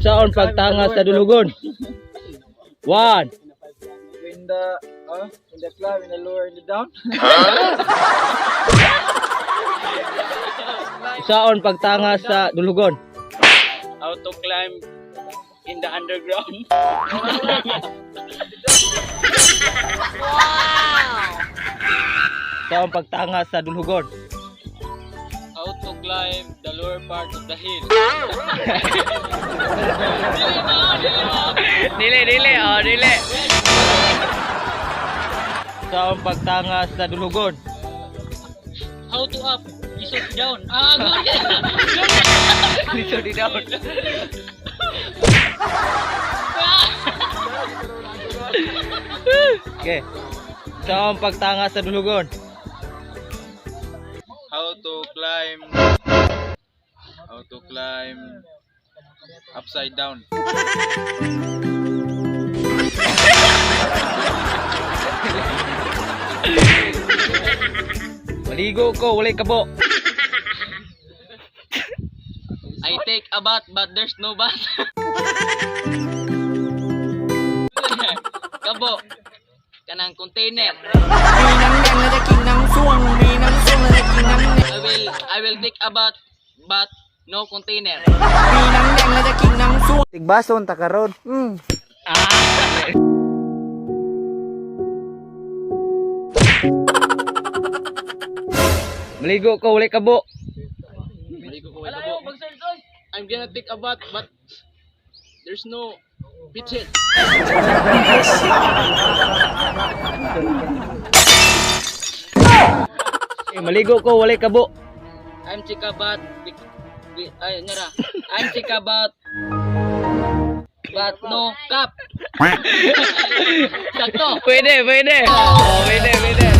Unsaon pagtanga sa dulugon? 1. In the climb, in the lower, in the down. Unsaon pagtanga sa dulugon? How to climb in the underground. Unsaon pagtanga sa dulugon? How to climb the lower part of the hill. Dili, oh, dili. Unsaon pagtanga sa dulugon? How to up, isot down. Ah, good. Dito di daon. Okay. Unsaon pagtanga sa dulugon? How to climb upside down. Maligo ko, walay kabo. I take a bath but there's no bath. Kabo. Kanang container. I will take a bath but no container. Tigbason ta karon. Maligo ko, walay kabo. I'm gonna take a bath but there's no pitchet. Maligo ko, walay kabo. I'm take a bath. Ay, nara. I'm take a bath but no cup. Sakto. Pwede. Oh, pwede.